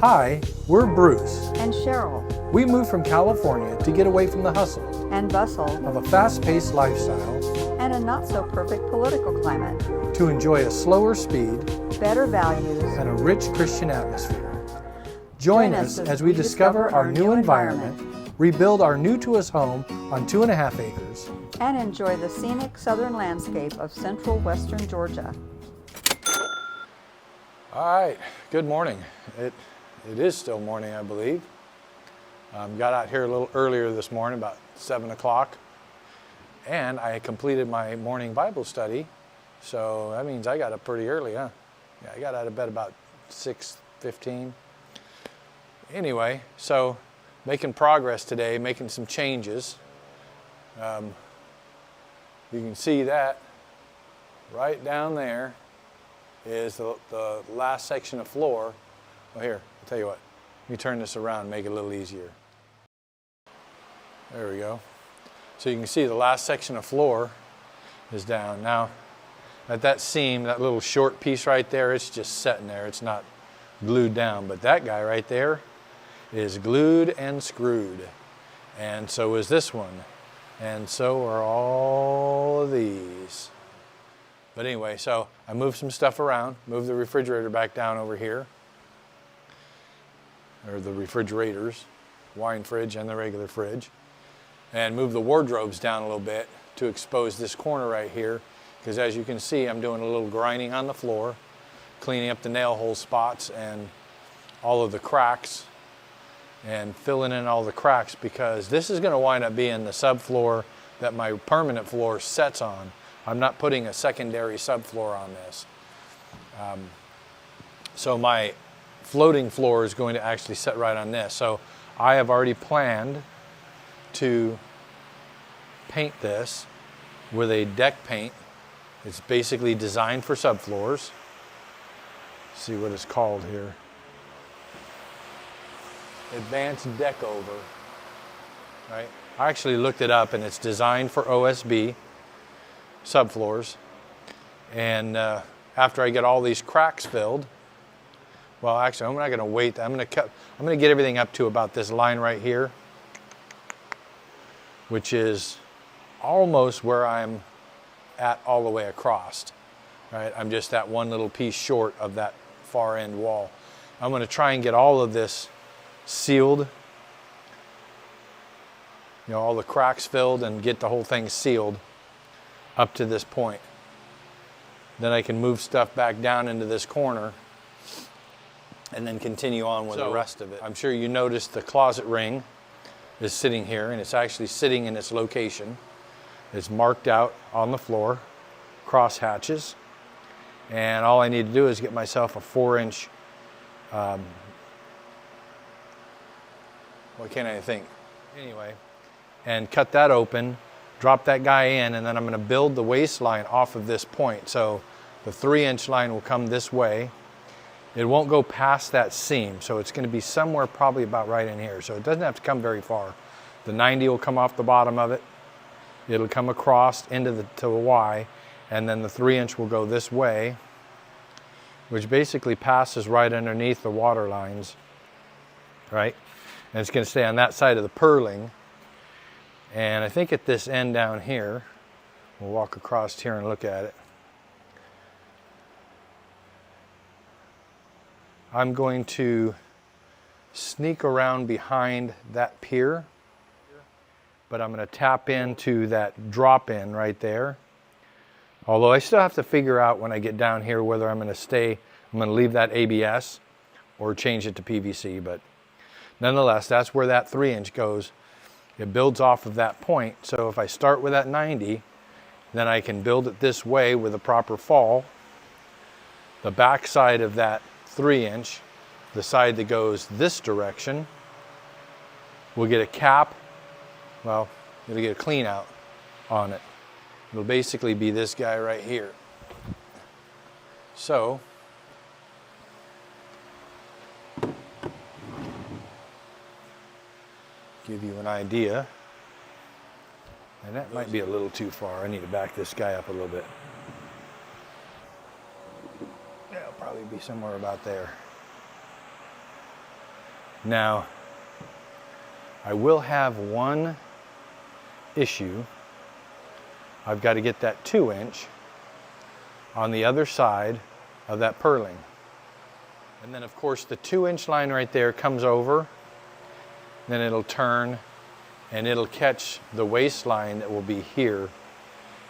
Hi, we're Bruce. And Cheryl. We moved from California to get away from the hustle And bustle. of a fast-paced lifestyle, And a not-so-perfect political climate. to enjoy a slower speed Better values. and a rich Christian atmosphere. Join us as we discover our new environment, rebuild our new-to-us home on 2.5 acres, And enjoy the scenic southern landscape of central western Georgia. All right, good morning. It is still morning, I believe. Got out here a little earlier this morning, about 7 o'clock, and I completed my morning Bible study, so that means I got up pretty early, huh? Yeah, I got out of bed about 6:15. Anyway, so making progress today, making some changes. You can see that right down there is the last section of floor. Well, here, I'll tell you what. Let me turn this around and make it a little easier. There we go. So you can see the last section of floor is down. Now, at that seam, that little short piece right there, it's just sitting there. It's not glued down. But that guy right there is glued and screwed. And so is this one. And so are all of these. But anyway, so I moved some stuff around, moved the refrigerator back down over here, or the refrigerators, wine fridge and the regular fridge, and moved the wardrobes down a little bit to expose this corner right here, because as you can see, I'm doing a little grinding on the floor, cleaning up the nail hole spots and all of the cracks, and filling in all the cracks, because this is going to wind up being the subfloor that my permanent floor sets on. I'm not putting a secondary subfloor on this. So my floating floor is going to actually set right on this. So I have already planned to paint this with a deck paint. It's basically designed for subfloors. See what it's called here. Advanced Deck Over. Right? I actually looked it up, and it's designed for OSB subfloors. And after I get all these cracks filled, well, actually, I'm not going to wait. I'm going to get everything up to about this line right here, which is almost where I'm at all the way across. Right? I'm just that one little piece short of that far end wall. I'm going to try and get all of this sealed, you know, all the cracks filled, and get the whole thing sealed up to this point. Then I can move stuff back down into this corner and then continue on with the rest of it. I'm sure you noticed the closet ring is sitting here, and it's actually sitting in its location. It's marked out on the floor, cross hatches, and all I need to do is get myself a 4-inch, what can I think? Anyway, and cut that open, drop that guy in, and then I'm going to build the waistline off of this point. So the 3-inch line will come this way. It won't go past that seam, so it's going to be somewhere probably about right in here. So it doesn't have to come very far. The 90 will come off the bottom of it. It'll come across into the Y, and then the 3-inch will go this way, which basically passes right underneath the water lines, right? And it's going to stay on that side of the purling. And I think at this end down here, we'll walk across here and look at it. I'm going to sneak around behind that pier, but I'm going to tap into that drop in right there. Although I still have to figure out when I get down here whether I'm going to leave that ABS or change it to PVC, but nonetheless, that's where that 3-inch goes. It builds off of that point. So if I start with that 90, then I can build it this way with a proper fall. The back side of that 3-inch, the side that goes this direction, will get a cap. Well, it'll get a clean out on it. It'll basically be this guy right here. So give you an idea. And that might be a little too far. I need to back this guy up a little bit. Yeah, it'll probably be somewhere about there. Now, I will have one issue. I've got to get that 2-inch on the other side of that purling. And then of course the 2-inch line right there comes over, then it'll turn and it'll catch the waistline that will be here.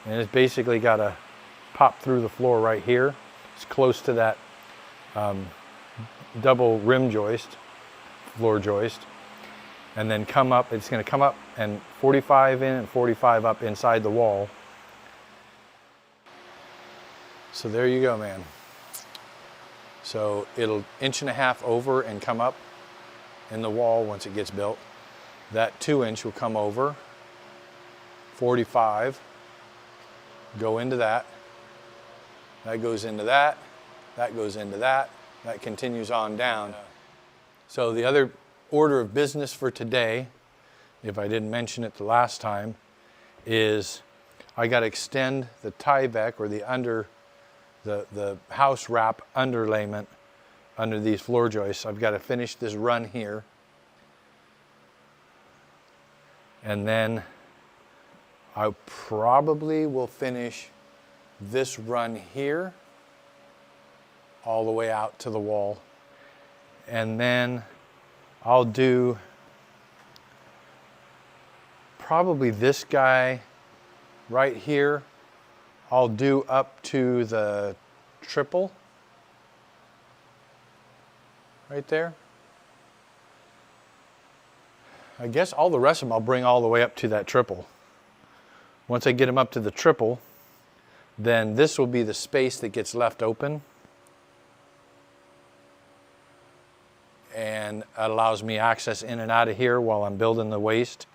And it's basically got to pop through the floor right here. It's close to that double rim joist, floor joist. And then come up, it's going to come up and 45 in and 45 up inside the wall. So there you go, man. So it'll 1.5 inches over and come up in the wall once it gets built. That 2-inch will come over, 45, go into that. That goes into that. That goes into that. That continues on down. So the other order of business for today, if I didn't mention it the last time, is I got to extend the Tyvek or the house wrap underlayment under these floor joists. I've got to finish this run here. And then I probably will finish this run here all the way out to the wall. And then I'll do probably this guy right here. I'll do up to the triple right there. I guess all the rest of them I'll bring all the way up to that triple. Once I get them up to the triple, then this will be the space that gets left open and allows me access in and out of here while I'm building the waist.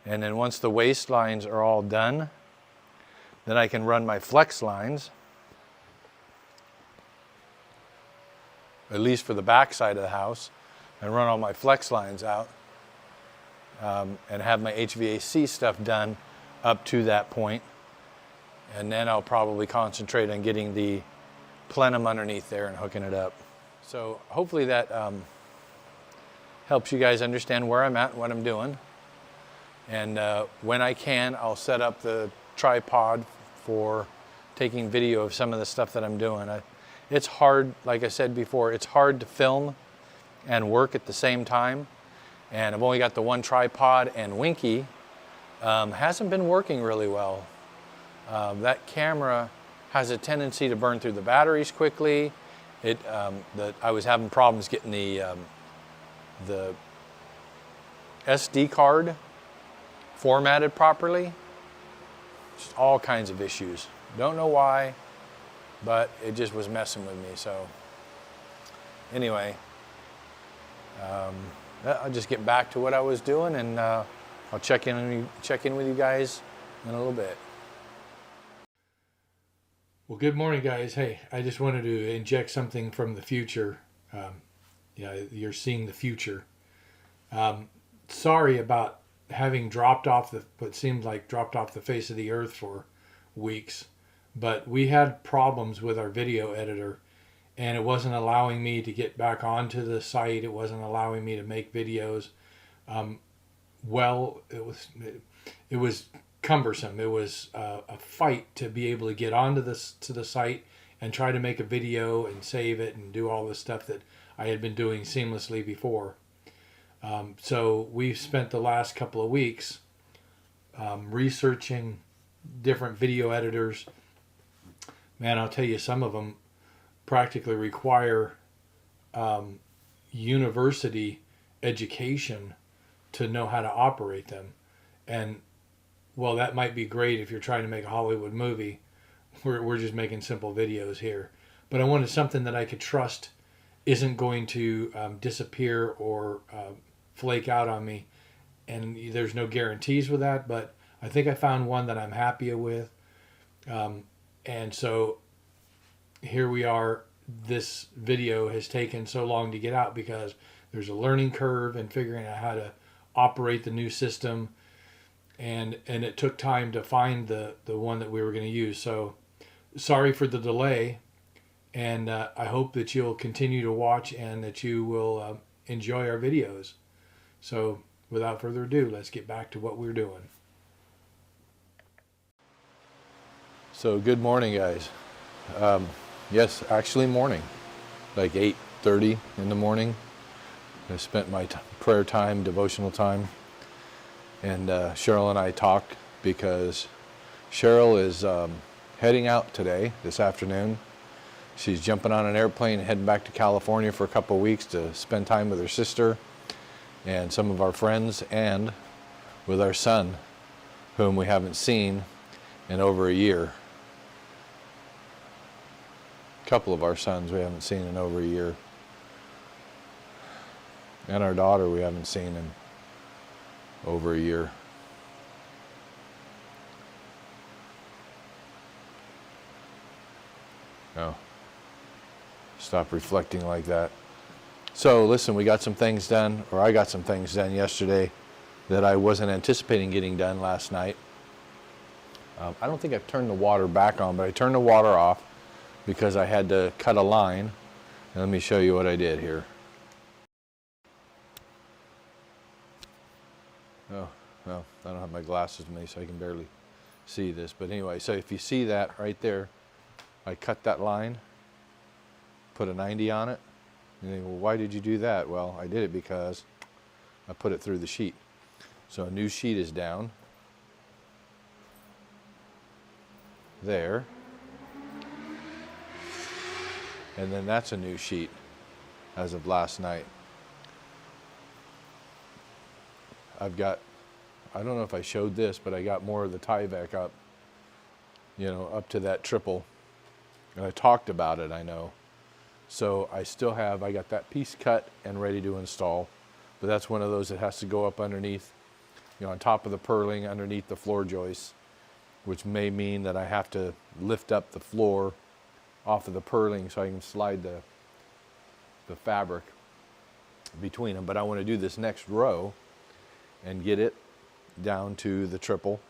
And then once the waist lines are all done, then I can run my flex lines, at least for the back side of the house, and run all my flex lines out and have my HVAC stuff done up to that point. And then I'll probably concentrate on getting the plenum underneath there and hooking it up. So hopefully that helps you guys understand where I'm at and what I'm doing. And when I can, I'll set up the tripod for taking video of some of the stuff that I'm doing. It's hard, like I said before, it's hard to film and work at the same time. And I've only got the one tripod, and Winky hasn't been working really well. That camera has a tendency to burn through the batteries quickly. I was having problems getting the SD card formatted properly. Just all kinds of issues. Don't know why, but it just was messing with me. So anyway, I'll just get back to what I was doing, and I'll check in with you guys in a little bit. Well, good morning, guys. Hey, I just wanted to inject something from the future. You're seeing the future. Sorry about having dropped off what seemed like dropped off the face of the earth for weeks, but we had problems with our video editor, and it wasn't allowing me to get back onto the site. It wasn't allowing me to make videos. It was cumbersome. It was a fight to be able to get onto the site and try to make a video and save it and do all the stuff that I had been doing seamlessly before. So we've spent the last couple of weeks researching different video editors. Man, I'll tell you, some of them practically require university education to know how to operate them. And well, that might be great if you're trying to make a Hollywood movie. We're just making simple videos here. But I wanted something that I could trust isn't going to disappear or flake out on me. And there's no guarantees with that, but I think I found one that I'm happy with. And so here we are. This video has taken so long to get out because there's a learning curve in figuring out how to operate the new system. And it took time to find the one that we were going to use. So sorry for the delay. And I hope that you'll continue to watch and that you will enjoy our videos. So without further ado, let's get back to what we're doing. So good morning, guys. Yes, actually morning, like 8:30 in the morning. I spent my prayer time, devotional time, and Cheryl and I talked because Cheryl is heading out today, this afternoon. She's jumping on an airplane and heading back to California for a couple of weeks to spend time with her sister and some of our friends and with our son, whom we haven't seen in over a year. A couple of our sons we haven't seen in over a year. And our daughter we haven't seen in over a year. No. Stop reflecting like that. So listen, we got some things done, or I got some things done yesterday that I wasn't anticipating getting done last night. I don't think I've turned the water back on, but I turned the water off because I had to cut a line. And let me show you what I did here. Oh, well, I don't have my glasses with me, so I can barely see this. But anyway, so if you see that right there, I cut that line, put a 90 on it. And you think, well, why did you do that? Well, I did it because I put it through the sheet. So a new sheet is down there. And then that's a new sheet as of last night. I've got, I don't know if I showed this, but I got more of the Tyvek up, you know, up to that triple. And I talked about it, I know. So I still have, I got that piece cut and ready to install. But that's one of those that has to go up underneath, you know, on top of the purling, underneath the floor joists, which may mean that I have to lift up the floor off of the purling so I can slide the fabric between them. But I want to do this next row and get it down to the triple.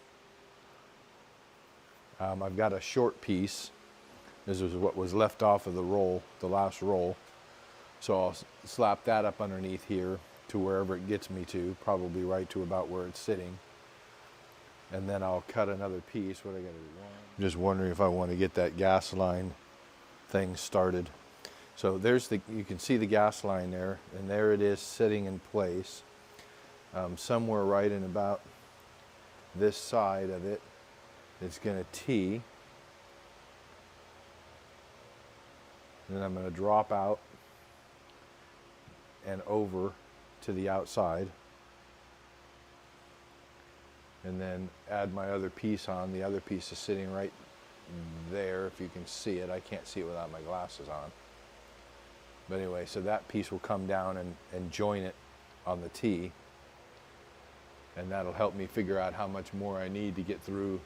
I've got a short piece. This is what was left off of the roll, the last roll. So I'll slap that up underneath here to wherever it gets me to, probably right to about where it's sitting. And then I'll cut another piece. What I gotta do? I'm just wondering if I want to get that gas line thing started. So there's the, you can see the gas line there, and there it is sitting in place. Somewhere right in about this side of it, it's going to tee. And then I'm going to drop out and over to the outside. And then add my other piece on. The other piece is sitting right there, if you can see it. I can't see it without my glasses on. But anyway, so that piece will come down and join it on the tee. And that'll help me figure out how much more I need to get through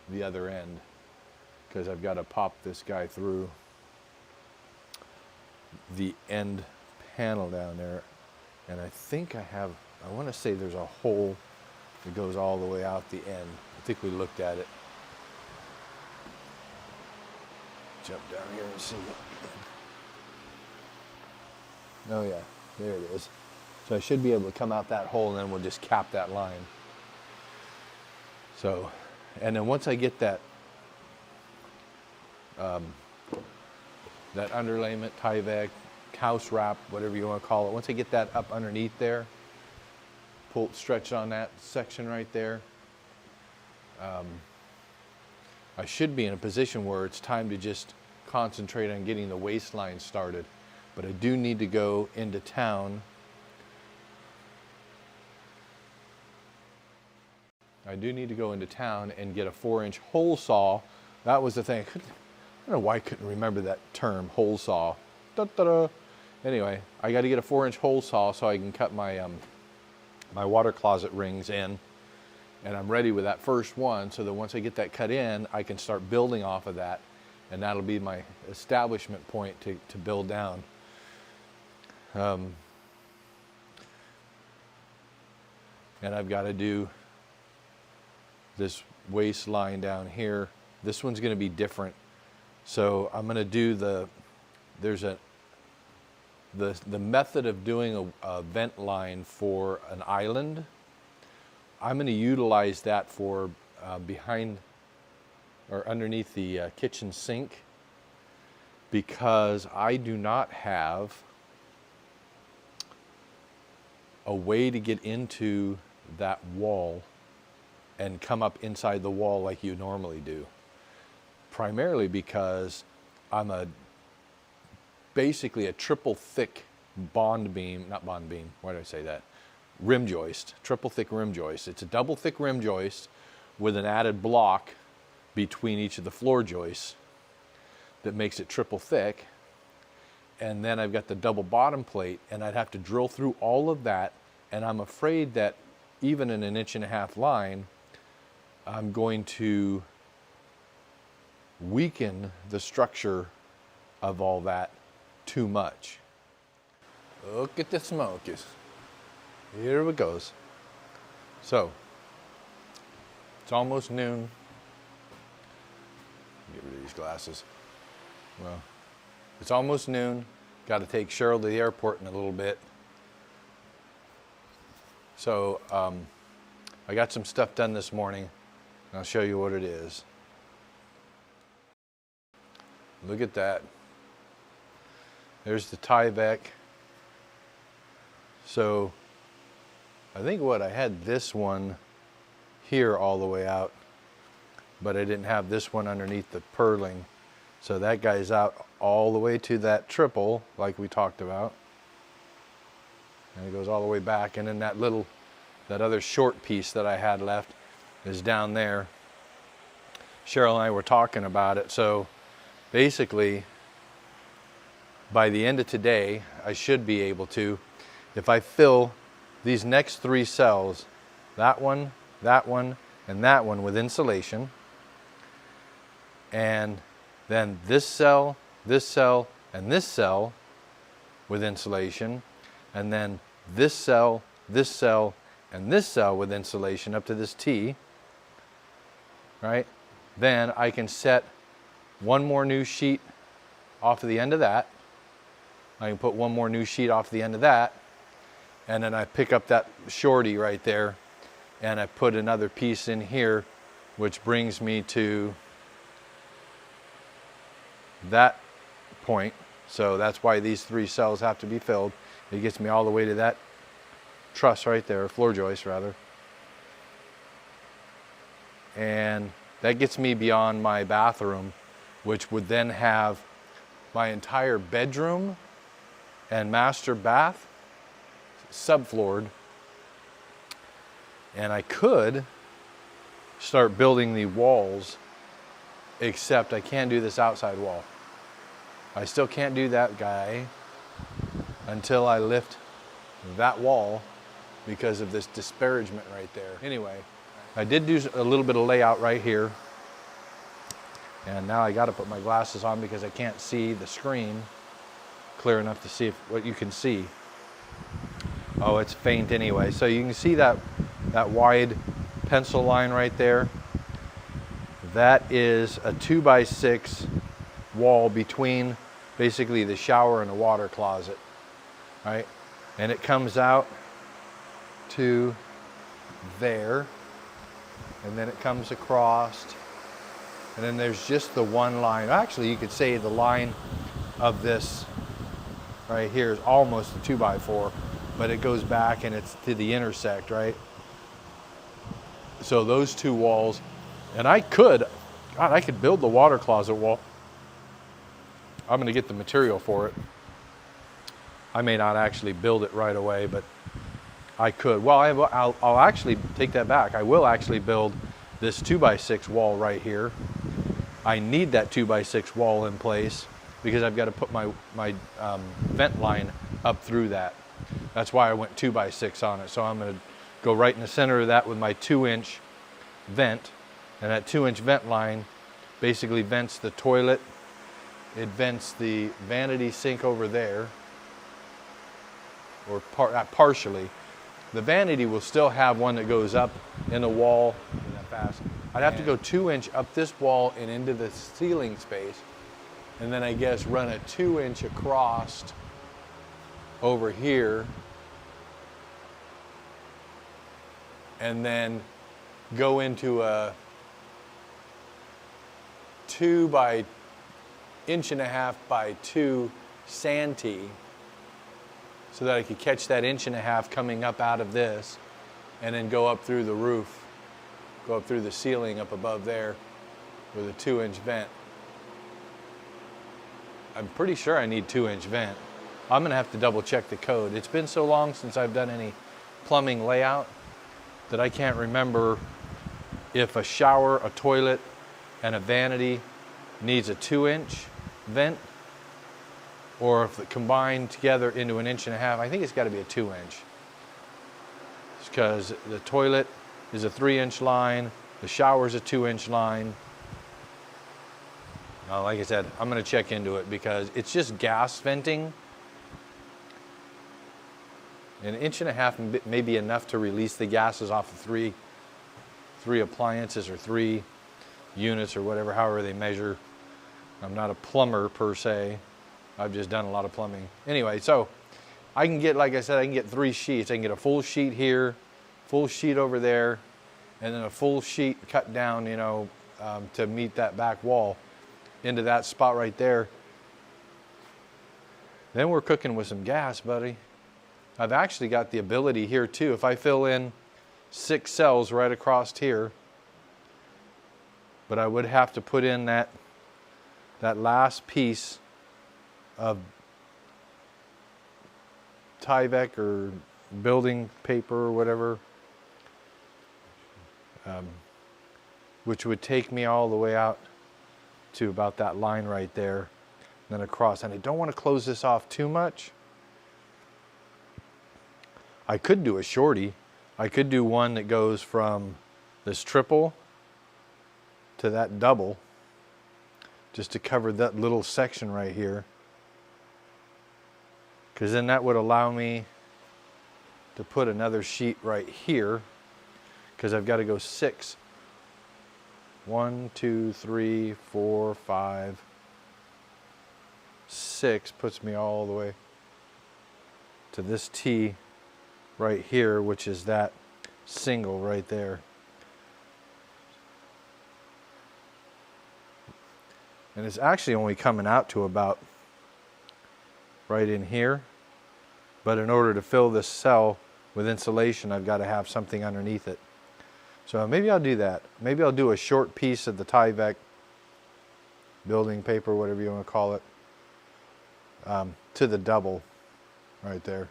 the other end, because I've got to pop this guy through the end panel down there. And I think I want to say there's a hole that goes all the way out the end. I think we looked at it. Jump down here and see it. Oh yeah, there it is. So I should be able to come out that hole, and then we'll just cap that line. So, and then once I get that that underlayment, Tyvek, house wrap, whatever you want to call it, once I get that up underneath there, stretch on that section right there, I should be in a position where it's time to just concentrate on getting the waistline started. But I do need to go into town. I do need to go into town and get a 4-inch hole saw. That was the thing. I don't know why I couldn't remember that term, hole saw. Da-da-da. Anyway, I got to get a 4-inch hole saw so I can cut my my water closet rings in. And I'm ready with that first one, so that once I get that cut in, I can start building off of that. And that'll be my establishment point to build down. And I've got to do this waistline down here. This one's going to be different. So I'm going to do the there's the method of doing a vent line for an island. I'm going to utilize that for behind or underneath the kitchen sink, because I do not have a way to get into that wall and come up inside the wall like you normally do. Primarily because I'm basically a triple thick rim joist, triple thick rim joist. It's a double thick rim joist with an added block between each of the floor joists that makes it triple thick. And then I've got the double bottom plate, and I'd have to drill through all of that. And I'm afraid that even in an 1.5 inch line, I'm going to weaken the structure of all that too much. Look at the smoke. Here it goes. So, it's almost noon. Get rid of these glasses. Well, it's almost noon. Got to take Cheryl to the airport in a little bit. So, I got some stuff done this morning. And I'll show you what it is. Look at that. There's the Tyvek. So, I think I had this one here all the way out, but I didn't have this one underneath the purling. So that guy's out all the way to that triple, like we talked about. And it goes all the way back, and then that other short piece that I had left is down there. Cheryl and I were talking about it. So basically, by the end of today, I should be able to, if I fill these next 3 cells, that one, and that one with insulation, and then this cell, and this cell with insulation, and then this cell, and this cell with insulation up to this T, right? Then I can set one more new sheet off of the end of that. I can put one more new sheet off the end of that, and then I pick up that shorty right there, and I put another piece in here, which brings me to that point. So that's why these 3 cells have to be filled. It gets me all the way to that truss right there, floor joist rather. And that gets me beyond my bathroom, which would then have my entire bedroom and master bath subfloored. And I could start building the walls, except I can't do this outside wall. I still can't do that guy until I lift that wall because of this disparagement right there. Anyway, I did do a little bit of layout right here. And now I got to put my glasses on because I can't see the screen clear enough to see what you can see. Oh, it's faint anyway. So you can see that wide pencil line right there. That is a 2x6 wall between basically the shower and the water closet, right? And it comes out to there, and then it comes across, and then there's just the one line. Actually, you could say the line of this right here is almost a 2x4, but it goes back and it's to the intersect, right? So those 2 walls, and I could build the water closet wall. I'm going to get the material for it. I may not actually build it right away, but I could. Well, I'll actually take that back. I will actually build this 2x6 wall right here. I need that 2x6 wall in place because I've got to put my vent line up through that. That's why I went 2x6 on it. So I'm going to go right in the center of that with my 2-inch vent, and that 2-inch vent line basically vents the toilet. It vents the vanity sink over there, or partially. The vanity will still have one that goes up in the wall. That fast. I'd have to go 2-inch up this wall and into the ceiling space, and then I guess run a 2-inch across over here, and then go into a 2 by 1.5 by 2 santee, so that I could catch that 1.5 coming up out of this, and then go up through the roof, go up through the ceiling up above there with a 2-inch vent. I'm pretty sure I need 2-inch vent. I'm gonna have to double check the code. It's been so long since I've done any plumbing layout that I can't remember if a shower, a toilet, and a vanity needs a 2-inch vent, or if it combined together into an 1.5 inch. I think it's gotta be a 2-inch. Because the toilet is a 3-inch line, the shower is a 2-inch line. Like I said, I'm gonna check into it because it's just gas venting. An 1.5 inch may be enough to release the gases off of three appliances or 3 units or whatever, however they measure. I'm not a plumber per se. I've just done a lot of plumbing. Anyway, so I can get, like I said, I can get 3 sheets. I can get a full sheet here, full sheet over there, and then a full sheet cut down, you know, to meet that back wall into that spot right there. Then we're cooking with some gas, buddy. I've actually got the ability here too. If I fill in 6 cells right across here, but I would have to put in that last piece of Tyvek or building paper or whatever, which would take me all the way out to about that line right there, then across. And I don't want to close this off too much. I could do a shorty. I could do one that goes from this triple to that double, just to cover that little section right here. Because then that would allow me to put another sheet right here, because I've got to go 6. 1, 2, 3, 4, 5, 6 puts me all the way to this T right here, which is that single right there. And it's actually only coming out to about right in here. But in order to fill this cell with insulation, I've got to have something underneath it. So maybe I'll do that. Maybe I'll do a short piece of the Tyvek building paper, whatever you want to call it, to the double right there.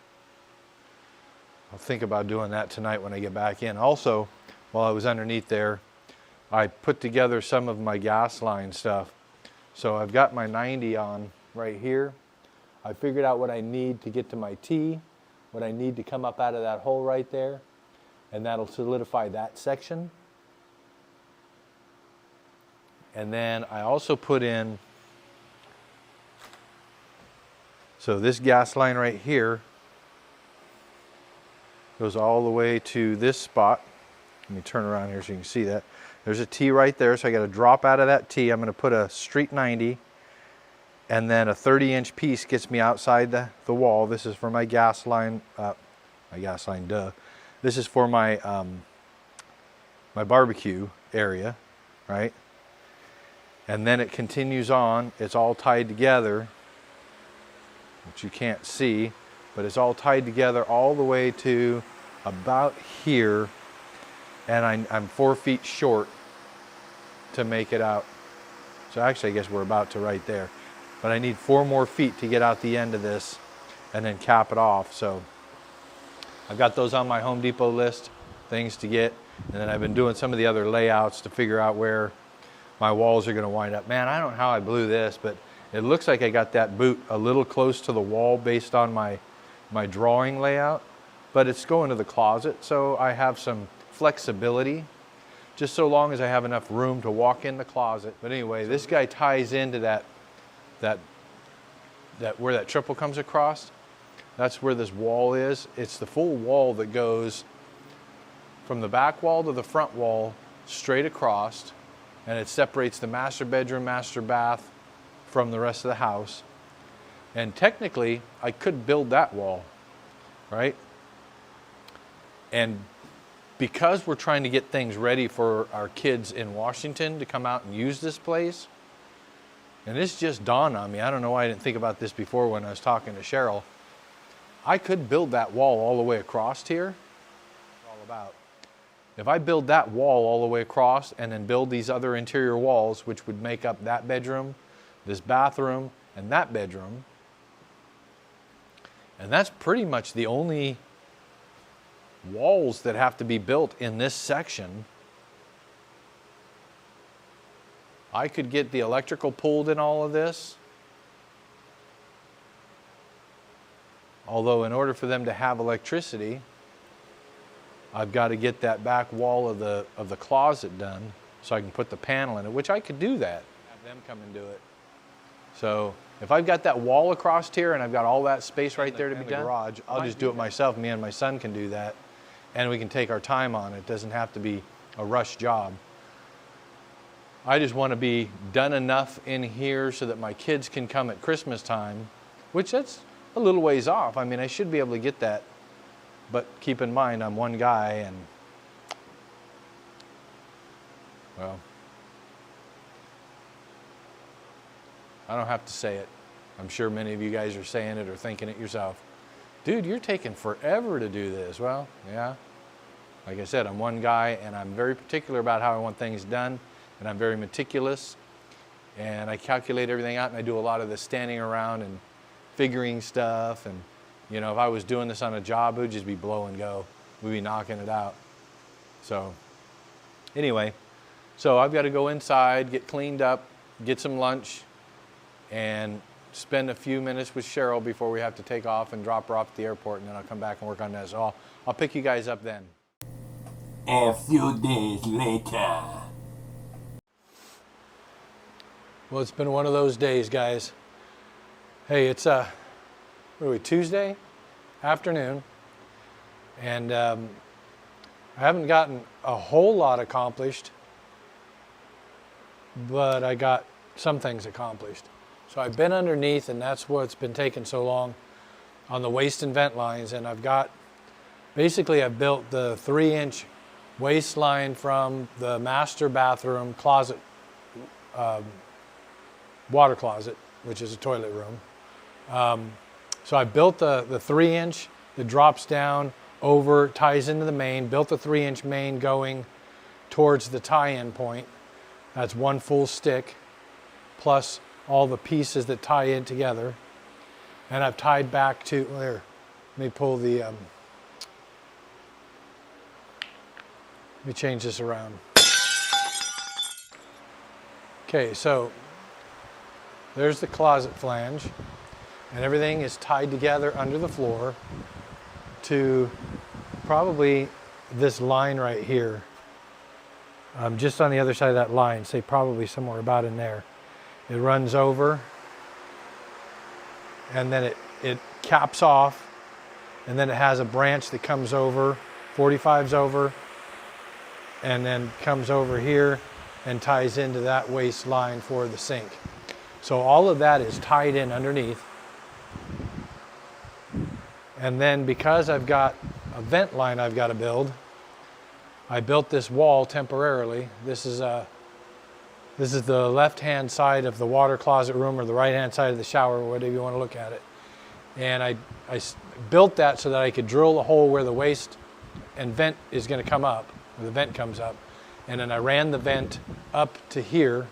I'll think about doing that tonight when I get back in. Also, while I was underneath there, I put together some of my gas line stuff. So I've got my 90 on right here. I figured out what I need to get to my T, what I need to come up out of that hole right there, and that'll solidify that section. And then I also put in, so this gas line right here goes all the way to this spot. Let me turn around here so you can see that. There's a T right there, so I got to drop out of that T. I'm going to put a street 90, and then a 30-inch piece gets me outside the wall. This is for my gas line, This is for my my barbecue area, right? And then it continues on. It's all tied together, which you can't see, but it's all tied together all the way to about here. And I'm 4 feet short to make it out. So actually, I guess we're about to right there. But I need 4 more feet to get out the end of this and then cap it off. So I've got those on my Home Depot list, things to get. And then I've been doing some of the other layouts to figure out where my walls are going to wind up. Man, I don't know how I blew this, but it looks like I got that boot a little close to the wall based on my drawing layout. But it's going to the closet, so I have some flexibility, just so long as I have enough room to walk in the closet. But anyway, this guy ties into that where that triple comes across. That's where this wall is. It's the full wall that goes from the back wall to the front wall straight across, and it separates the master bedroom, master bath from the rest of the house. And technically, I could build that wall, right? And because we're trying to get things ready for our kids in Washington to come out and use this place, and this just dawned on me, I don't know why I didn't think about this before when I was talking to Cheryl, I could build that wall all the way across here. All about. If I build that wall all the way across and then build these other interior walls, which would make up that bedroom, this bathroom, and that bedroom, and that's pretty much the only walls that have to be built in this section. I could get the electrical pulled in all of this. Although in order for them to have electricity, I've got to get that back wall of the closet done so I can put the panel in it, which I could do that. Have them come and do it. So if I've got that wall across here and I've got all that space right there to be done, garage, I'll just do it myself. Me and my son can do that, and we can take our time on it. It doesn't have to be a rush job. I just want to be done enough in here so that my kids can come at Christmas time, which that's a little ways off. I mean, I should be able to get that, but keep in mind I'm one guy, and well, I don't have to say it. I'm sure many of you guys are saying it or thinking it yourself. Dude, you're taking forever to do this. Well, yeah. Like I said, I'm one guy, and I'm very particular about how I want things done, and I'm very meticulous, and I calculate everything out, and I do a lot of the standing around and figuring stuff. And you know, if I was doing this on a job, it would just be blow and go. We'd be knocking it out. So anyway, so I've got to go inside, get cleaned up, get some lunch, and spend a few minutes with Cheryl before we have to take off and drop her off at the airport, and then I'll come back and work on that. So I'll pick you guys up then. A few days later. Well, it's been one of those days, guys. Hey, it's what are we, Tuesday afternoon, and I haven't gotten a whole lot accomplished, but I got some things accomplished. So I've been underneath, and that's what's been taking so long on the waste and vent lines. And I've built the 3-inch waste line from the master bathroom closet, water closet, which is a toilet room. So I built the 3-inch that drops down over, ties into the main, built the 3-inch main going towards the tie-in point. That's one full stick, plus all the pieces that tie in together. And I've tied back to, there, let me pull the, let me change this around. Okay, so there's the closet flange, and everything is tied together under the floor to probably this line right here. Just on the other side of that line, say probably somewhere about in there. It runs over, and then it caps off, and then it has a branch that comes over, 45s over, and then comes over here and ties into that waste line for the sink. So all of that is tied in underneath. And then because I've got a vent line I've got to build, I built this wall temporarily. This is the left-hand side of the water closet room, or the right-hand side of the shower, whatever you want to look at it. And I built that so that I could drill a hole where the waste and vent is going to come up, where the vent comes up. And then I ran the vent up to here,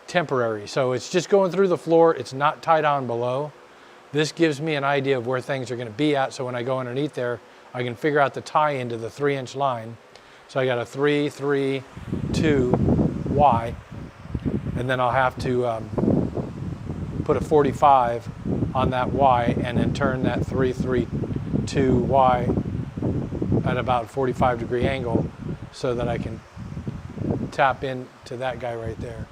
temporary. So it's just going through the floor. It's not tied on below. This gives me an idea of where things are going to be at, so when I go underneath there, I can figure out the tie into the 3-inch line. So I got a 3, 3, 2, Y, and then I'll have to put a 45 on that Y, and then turn that 3, 3, 2, Y at about a 45-degree angle so that I can tap into that guy right there.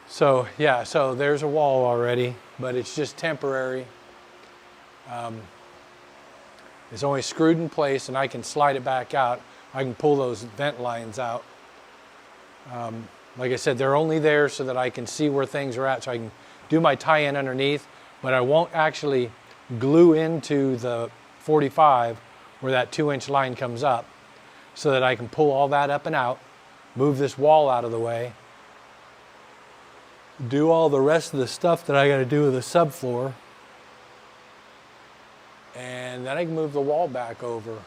So yeah, so there's a wall already, but it's just temporary. It's only screwed in place, and I can slide it back out. I can pull those vent lines out. Like I said, they're only there so that I can see where things are at, so I can do my tie-in underneath, but I won't actually glue into the 45 where that 2-inch line comes up, so that I can pull all that up and out, move this wall out of the way, do all the rest of the stuff that I got to do with the subfloor, and then I can move the wall back over.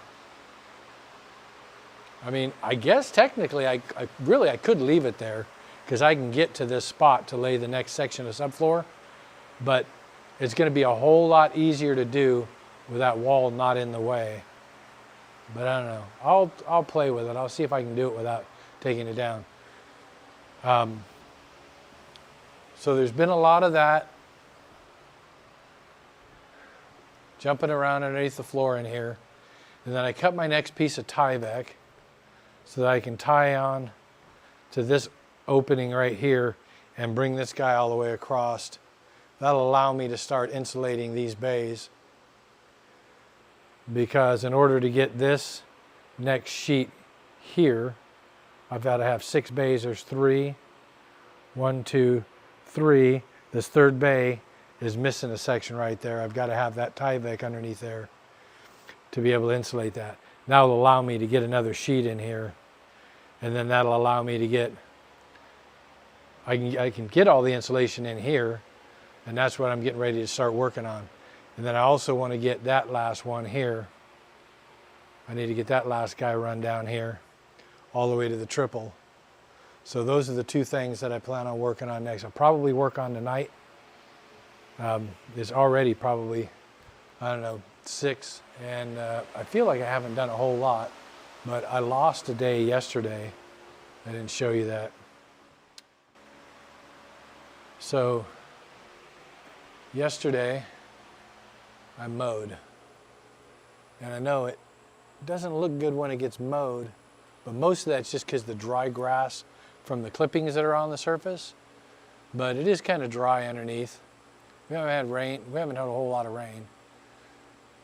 I mean, I guess technically I could leave it there because I can get to this spot to lay the next section of subfloor, but it's going to be a whole lot easier to do with that wall not in the way. But I don't know. I'll play with it. I'll see if I can do it without taking it down. So there's been a lot of that. Jumping around underneath the floor in here. And then I cut my next piece of Tyvek so that I can tie on to this opening right here and bring this guy all the way across. That'll allow me to start insulating these bays, because in order to get this next sheet here, I've got to have 6 bays. There's 3. 1, 2, 3. This third bay is missing a section right there. I've got to have that Tyvek underneath there to be able to insulate that. That'll allow me to get another sheet in here, and then that'll allow me to get, I can get all the insulation in here, and that's what I'm getting ready to start working on. And then I also want to get that last one here. I need to get that last guy run down here all the way to the triple. So those are the 2 things that I plan on working on next. I'll probably work on tonight. It's already probably, I don't know, 6, and I feel like I haven't done a whole lot, but I lost a day yesterday. I didn't show you that. So yesterday I mowed, and I know it doesn't look good when it gets mowed, but most of that's just because the dry grass from the clippings that are on the surface, but it is kind of dry underneath. We haven't had rain. We haven't had a whole lot of rain,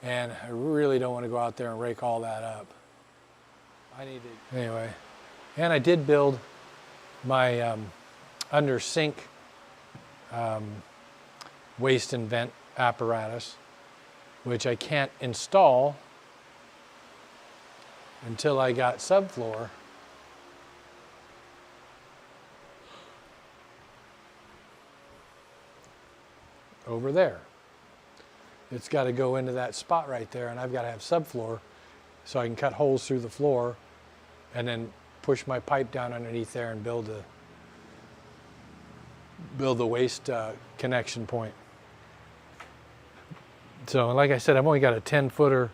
and I really don't want to go out there and rake all that up. I need to anyway. And I did build my under sink waste and vent apparatus, which I can't install until I got subfloor. Over there. It's got to go into that spot right there, and I've got to have subfloor so I can cut holes through the floor and then push my pipe down underneath there and build the waste connection point. So like I said, I've only got a 10-footer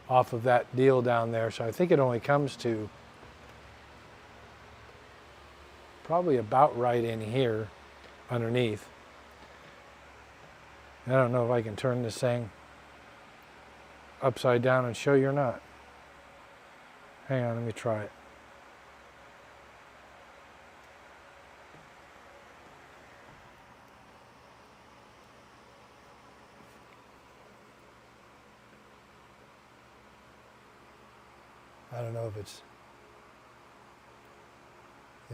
off of that deal down there, so I think it only comes to probably about right in here underneath. I don't know if I can turn this thing upside down and show you or not. Hang on, let me try it. I don't know if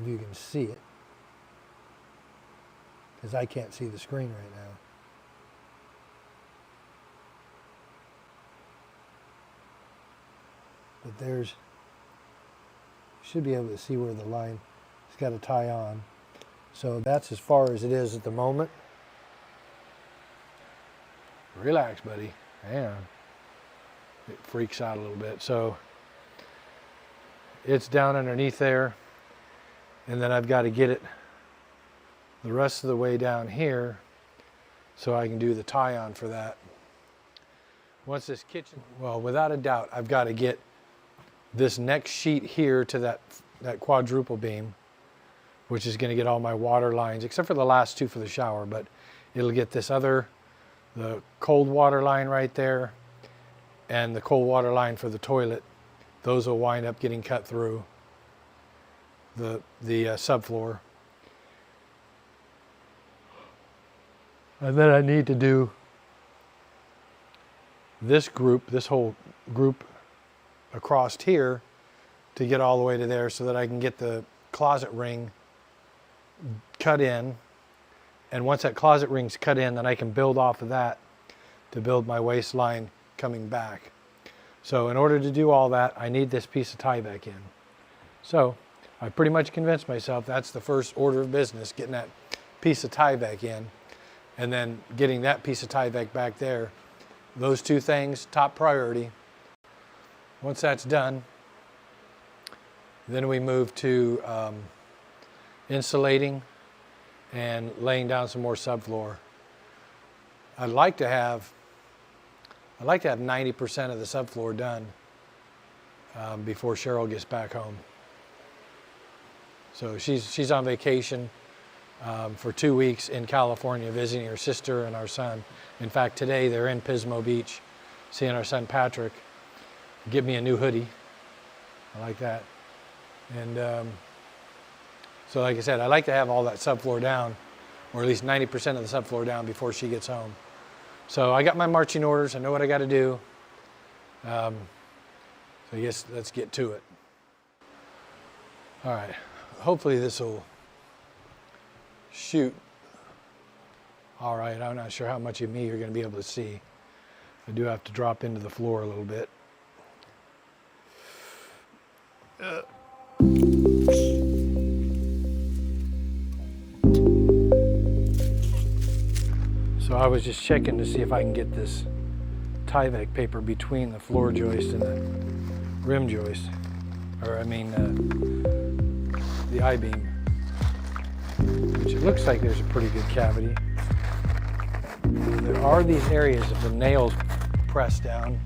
you can see it, because I can't see the screen right now. But there's, you should be able to see where the line has got to tie on. So that's as far as it is at the moment. Relax, buddy. Hang on. It freaks out a little bit. So it's down underneath there, and then I've got to get it the rest of the way down here so I can do the tie-on for that. Once this kitchen, well, without a doubt, I've got to get this next sheet here to that quadruple beam, which is going to get all my water lines, except for the last 2 for the shower, but it'll get this other, the cold water line right there, and the cold water line for the toilet. Those will wind up getting cut through the subfloor. And then I need to do this group, this whole group across here to get all the way to there so that I can get the closet ring cut in. And once that closet ring's cut in, then I can build off of that to build my waistline coming back. So in order to do all that, I need this piece of tie-back in. So I pretty much convinced myself that's the first order of business, getting that piece of tie-back in, and then getting that piece of tie-back back there. Those two things, top priority. Once that's done, then we move to insulating and laying down some more subfloor. I'd like to have 90% of the subfloor done before Cheryl gets back home. So she's on vacation for 2 weeks in California, visiting her sister and our son. In fact, today they're in Pismo Beach, seeing our son Patrick. Give me a new hoodie. I like that. And so like I said, I like to have all that subfloor down, or at least 90% of the subfloor down before she gets home. So I got my marching orders. I know what I got to do. So I guess let's get to it. All right. Hopefully this will shoot all right. I'm not sure how much of me you're going to be able to see. I do have to drop into the floor a little bit. So I was just checking to see if I can get this Tyvek paper between the floor joist and the rim joist, or I mean the I-beam, which it looks like there's a pretty good cavity. There are these areas of the nails pressed down.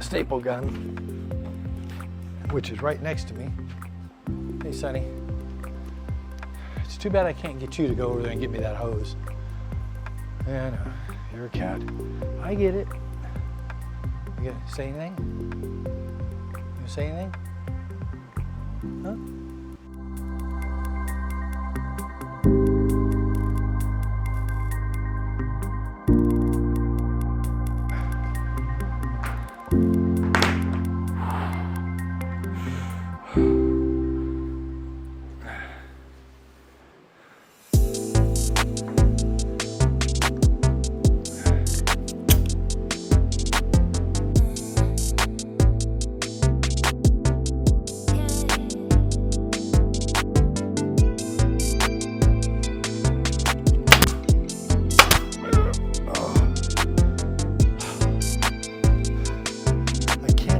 Staple gun, which is right next to me. Hey, Sonny. It's too bad I can't get you to go over there and get me that hose. Yeah, I know. You're a cat. I get it. You gonna say anything? You gonna say anything? Huh?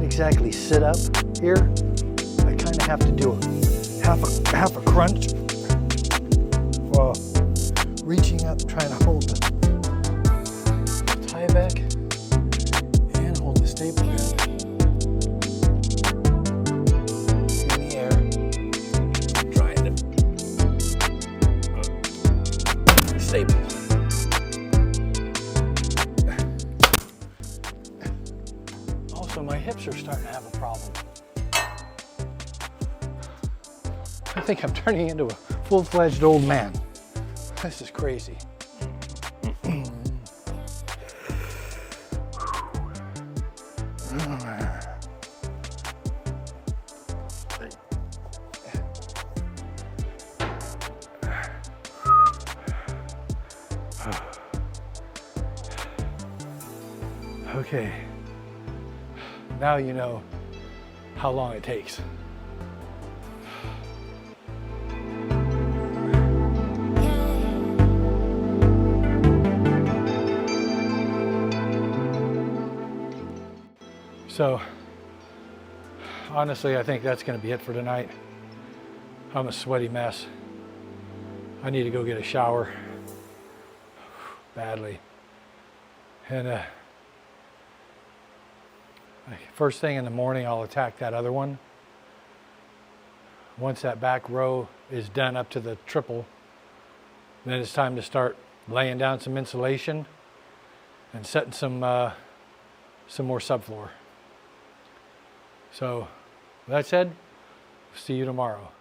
Exactly sit up here. I kind of have to do a half a crunch while reaching up, trying to hold the tie back and hold the staple gun in the air, trying to staple. So my hips are starting to have a problem. I think I'm turning into a full-fledged old man. This is crazy. Okay, now you know how long it takes. So, honestly, I think that's going to be it for tonight. I'm a sweaty mess. I need to go get a shower badly. And first thing in the morning, I'll attack that other one. Once that back row is done up to the triple, then it's time to start laying down some insulation and setting some more subfloor. So, with that said, see you tomorrow.